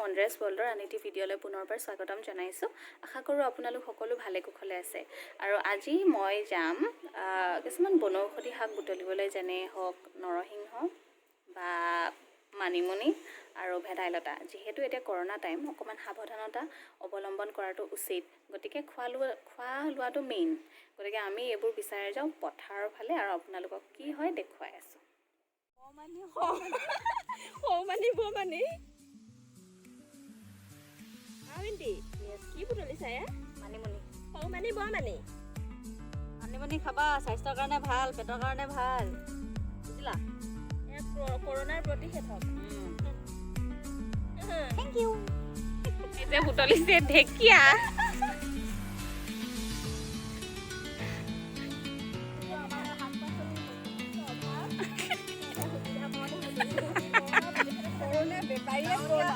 মন্দ্ৰেছ ৱৰ্ল্ডৰ আন এটি ভিডিঅ'লৈ পুনৰবাৰ স্বাগতম জনাইছোঁ। আশা কৰোঁ আপোনালোক সকলো ভালে কুশলে আছে। আৰু আজি মই যাম কিছুমান বনৌষধি শাক বুটলিবলৈ, যেনে হওক নৰসিংহ বা মানিমুনি আৰু ভেদাইলতা। যিহেতু এতিয়া কৰোণা টাইম, অকণমান সাৱধানতা অৱলম্বন কৰাটো উচিত। গতিকে খোৱা লোৱাটো মেইন। গতিকে আমি এইবোৰ বিচাৰি যাওঁ পথাৰৰ ফালে আৰু আপোনালোকক কি হয় দেখুৱাই আছোঁ। কি বুটলিছা মানিমুনি মানিমুনি খাবা, স্বাস্থ্যৰ কাৰণে ভাল, পেটৰ কাৰণে ভাল, বুজিলা? কৰোণাৰ প্ৰতিষেধক। Thank you. এতিয়া বুটলিছে ঢেকীয়া।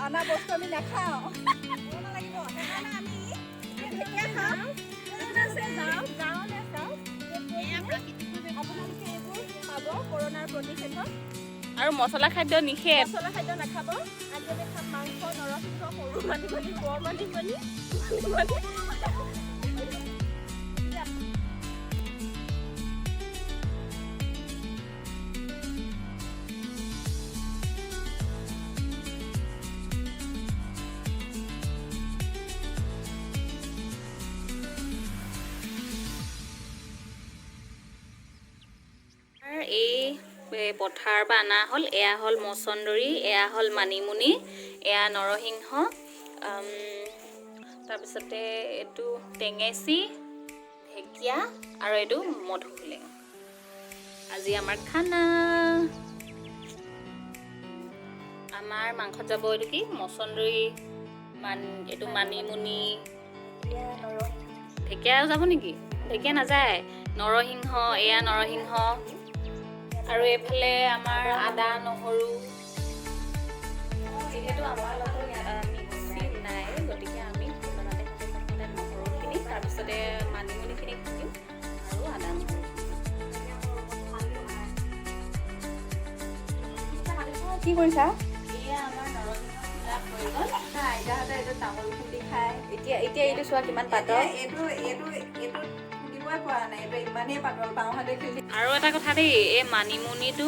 অনা বস্তু আমি নাখাওঁ। আৰু মছলা খাদ্য নিষেধ। মছলা খাদ্য নাখাব। আজি আমি খাম মাংস, নৰসিংহ, সৰু মানিমুনি, বৰ মানিমুনি। এই পথাৰ পৰা অনা হ'ল, এয়া হ'ল মচন্দৰী, এয়া হ'ল মানিমুনি, এয়া নৰসিংহ, তাৰপিছতে এইটো টেঙেচি, ঢেকীয়া আৰু এইটো মধুসোলেং। আজি আমাৰ খানা। আমাৰ মাংসত যাব এইটো কি মচন্দৰী, এইটো মানিমুনি, ঢেকীয়া যাব নেকি? ঢেকীয়া নাযায়। নৰসিংহ, এয়া নৰসিংহ, আৰু এইফালে আমাৰ আদা নহৰু। যিহেতু আমাৰ লগত মিক্সি নাই, গতিকে আমি প্ৰথমতে নহৰুখিনি, তাৰপিছতে মানিমুনিখিনি দিম আৰু আদা নহৰু। কি কৰিছা? এয়া আমাৰ নৰসিংহবিলাক হৈ গ'ল। আইতাহঁতে এইটো তামোল খুন্দি খায়। এতিয়া এইটো চোৱা কিমান পাতল। আৰু এটা কথা দেই, এই মানিমুনিটো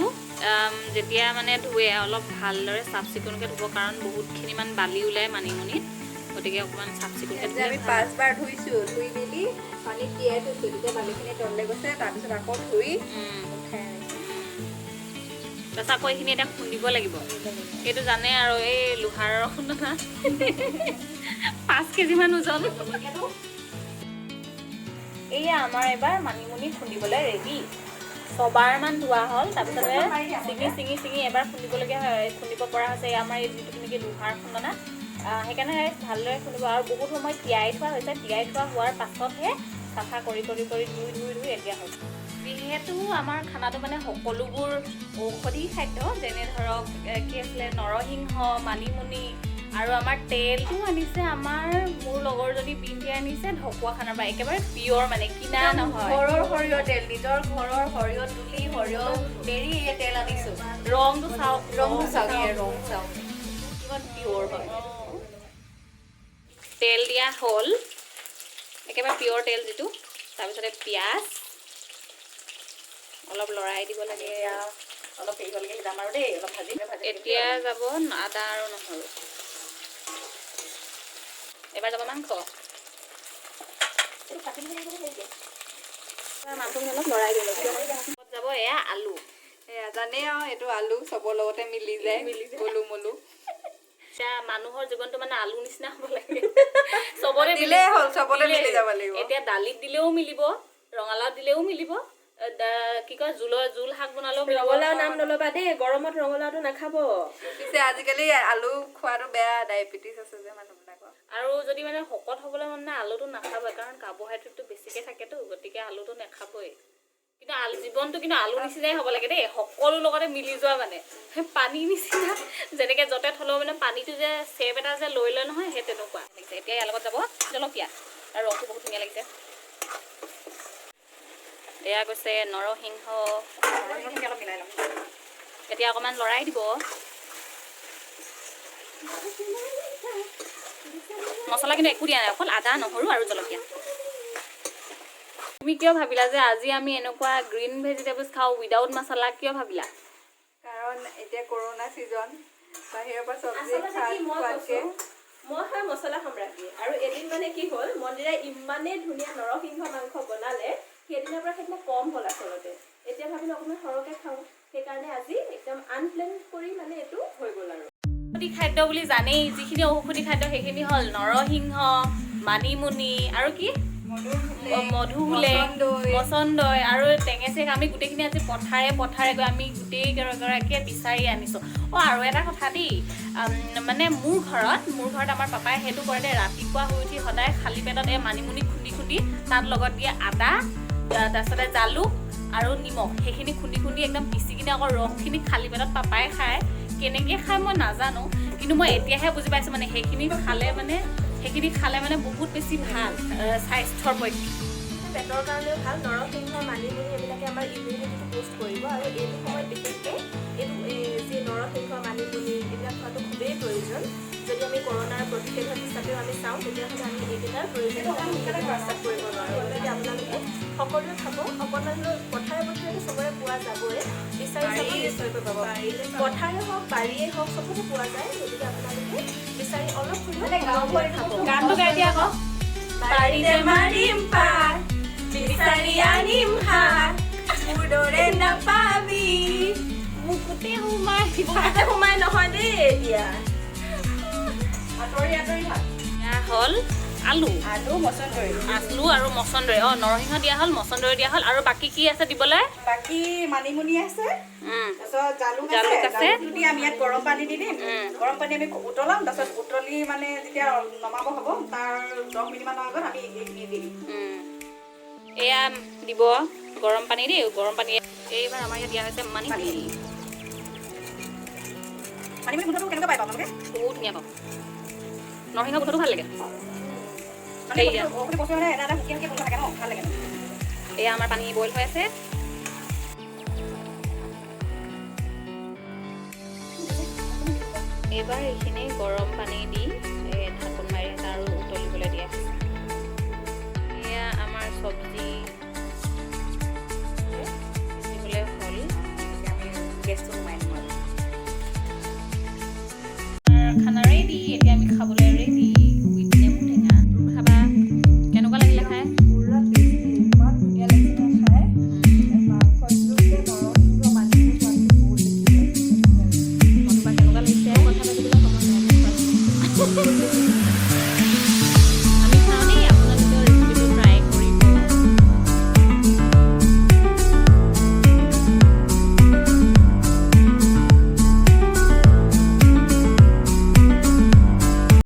যেতিয়া মানে ধুৱে অলপ ভালদৰে চাফ চিকুণকৈ ধুব, কাৰণ বহুতখিনি মান বালি ওলায় মানিমুনিত। গতিকে অকণমান চাফ চিকুণকৈ ধুলে আমি 5 বাৰ ধুইছোঁ, ধুই মেলি পানীত তিয়াই থৈছোঁ, তেতিয়া বালিখিনি তললৈ গৈছে, তাৰপিছত আকৌ ধুই তাৰপিছত আকৌ এইখিনি এতিয়া খুন্দিব লাগিব। সেইটো জানে আৰু এই লোহাৰৰ খুন্দনা 5 কেজিমান ওজন। এয়া আমাৰ এবাৰ মানিমুনি খুন্দিবলৈ ৰেডি। 6 বাৰমান ধোৱা হ'ল, তাৰপিছতে ছিঙি এবাৰ খুন্দিবলগীয়া খুন্দিব পৰা হৈছে। আমাৰ এই যিটো নেকি লোহাৰ খুন্দনা, সেইকাৰণে ভালদৰে খুন্দিব। আৰু বহুত সময় তিয়াই থোৱা হৈছে। তিয়াই থোৱা হোৱাৰ পাছতহে চাফা কৰি ধুই এতিয়া হৈছে। যিহেতু আমাৰ খানাটো মানে সকলোবোৰ ঔষধি খাদ্য, যেনে ধৰক কি আছিলে নৰসিংহ, মানিমুনি, আৰু আমাৰ তেলটো আনিছে মোৰ লগৰজনী বিন্দিয়ে আনিছে ঢকুৱাখানাৰ পৰা, একেবাৰে পিয়ৰ, মানে কিনা নহয়, ঘৰৰ সৰিয়হ তেল, নিজৰ ঘৰৰ সৰিয়হ তুলি সৰিয়হ পেৰি এই তেল আনিছোঁ। ৰংটো চাওক কিমান পিয়ৰ হয়। তেল দিয়া হ'ল, একেবাৰে পিয়ৰ তেল যিটো। তাৰপিছতে পিঁয়াজ অলপ লৰাই দিব লাগে, অলপ হেৰি হ'লকৈ যাম আৰু দেই, অলপ ভাজি। এতিয়া যাব আদা আৰু নহৰু। এবাৰ যাব মাংস। মাংসখিনি অলপ লৰাই দিব লাগিব। যাব এয়া আলু। জানেই আৰু এইটো আলু চবৰ লগতে মিলি যায়, গলু মলু। এতিয়া মানুহৰ জীৱনটো মানে আলু নিচিনা হ'ব লাগে, চবতে দিলেই হ'ল, চবতে মিলি যাব লাগিব। এতিয়া দালিত দিলেও মিলিব, ৰঙালাও দিলেও মিলিব, কি কয় জোল শাক বনালেও মিলিব। ৰঙালাও নাম নল'বা দেই, গৰমত ৰঙালাওটো নাখাব। পিছে আজিকালি আলু খোৱাটো বেয়া, ডায়েবেটিছ আছে যে মানুহবিলাকৰ। আৰু যদি মানে শকত হ'বলৈ মন নাই, আলুটো নাখাবই, কাৰণ কাৰ্বহাইড্ৰেটটো বেছিকৈ থাকেতো, গতিকে আলুটো নাখাবই। কিন্তু জীৱনটো কিন্তু আলু নিচিনাই হ'ব লাগে দেই, সকলো লগতে মিলি যোৱা, মানে পানী নিচিনা, যেনেকৈ য'তে থ'লেও মানে পানীটো যে চেপ এটা যে লৈ লয় নহয়, সেই তেনেকুৱা লাগিছে। এতিয়া ইয়াৰ লগত যাব জলকীয়া, আৰু ৰংটো বহুত ধুনীয়া লাগিছে। এয়া গৈছে নৰসিংহ, অলপ মিলাই ল'ম। এতিয়া অকণমান লৰাই দিব। মছলা কিন্তু একো দিয়া নাই, অকল আদা নহৰু আৰু জলকীয়া। তুমি কিয় ভাবিলা যে আজি আমি এনেকুৱা গ্ৰীণ ভেজিটেবলছ খাওঁ উইদাউট মছলা, কিয় ভাবিলা? কাৰণ এতিয়া কৰোণা ছিজন, বাহিৰৰ পৰা চব্জি আচলতে কি মই খোৱাতকে কৈছো, মই হয় মছলা সম্ৰাজ্ঞী। আৰু এদিন মানে কি হ'ল, মন্দিৰাই ইমানেই ধুনীয়া নৰসিংহ মাংস বনালে, সেইদিনাৰ পৰা সেইদিনা কম হ'ল আচলতে। এতিয়া ভাবিলোঁ অকণমান সৰহকৈ খাওঁ, সেইকাৰণে আজি একদম আনপ্লেন কৰি মানে এইটো হৈ গ'ল। আৰু ঔষধি খাদ্য বুলি জানেই, যিখিনি ঔষধি খাদ্য সেইখিনি হ'ল নৰসিংহ, মানিমুনি আৰু কি মধুহোলে, মচন্দৈ আৰু টেঙেচেক। আমি গোটেইখিনি আজি পথাৰে গৈ আমি গোটেইগৰাকীয়ে বিচাৰি আনিছোঁ। আৰু এটা কথা দেই, মানে মোৰ ঘৰত আমাৰ পাপাই সেইটো কৰে দেই, ৰাতিপুৱা শুই উঠি সদায় খালী পেটত এই মানিমুনি খুন্দি তাত লগত দিয়ে আদা, তাৰপিছতে জালুক আৰু নিমখ, সেইখিনি খুন্দি একদম পিচি কিনে আকৌ ৰসখিনি খালী পেটত পাপাই খায়। কেনেকৈ খায় মই নাজানো, কিন্তু মই এতিয়াহে বুজি পাইছোঁ মানে সেইখিনি খালে মানে বহুত বেছি ভাল স্বাস্থ্যৰ পক্ষে। পেটৰ কাৰণেও ভাল। নৰসিংহ, মানিমুনি এইবিলাকে আমাৰ ইমিউনিটিটো বুষ্ট কৰিব। আৰু এইটো সময়ত বিশেষকৈ যি নৰসিংহ, মানিমুনি এইবিলাক খোৱাটো খুবেই প্ৰয়োজন। যদি আমি কৰোণাৰ প্ৰতিষেধক হিচাপেও আমি চাওঁ, তেতিয়াহ'লে আমি এইকেইটাৰ প্ৰয়োজনীয়তা বিশ্বাস কৰিব নোৱাৰোঁ। গতিকে আপোনালোকে সকলোৱে খাব। অকণমান পথাৰে চবৰে পোৱা যাবই, বিচাৰি পথাৰে হওক বাৰীয়ে হওক চবতে পোৱা যায়। গতিকে আপোনালোকে বিচাৰি অলপ খাব। গানটো গাই দিয়া আকৌ। বাৰীতে মাৰিম পাৰ, বিচাৰি আনিম শাক, মোৰ দৰে নাপাবি। মুকুতে সোমাই নহয় দেই এতিয়া। আঁতৰি ভাত, এয়া হ'ল আলু আলু মচন্দৰী, আলু আৰু মচন্দৰী। নৰসিংহ দিয়া হ'ল, মচন্দৰী দিয়া হ'ল, আৰু বাকী কি আছে দিবলৈ? বাকী মানিমুনি আছে, তাৰপিছত জালুক জালুক আছে। জালুকটো দি আমি ইয়াত গৰম পানী দি দিম। গৰম পানী আমি উতলাম, তাৰপিছত উতলি মানে যেতিয়া নমাব হ'ব তাৰ 10 মিনিটমানৰ আগত আমি এইখিনি দি দিম। এয়া দিব গৰম পানী দেই, গৰম পানী। এইবাৰ আমাৰ ইয়াত দিয়া হৈছে মানিমুনি। মানিমুনি গোন্ধটো কেনেকুৱা পাই আপোনালোকে? বহুত ধুনীয়া পাওঁ, নৰসিংহ গোন্ধটো ভাল লাগে। মানে ঔষধি বস্তু মানে এটা সুকীয়া গোন্ধ থাকে ন, ভাল লাগে। এয়া আমাৰ পানী বইল হৈ আছে। এইবাৰ এইখিনি গৰম পানী দি ঢাকোন মাৰি আৰু উতলিবলৈ দিয়া হৈছে। এয়া আমাৰ চব্জি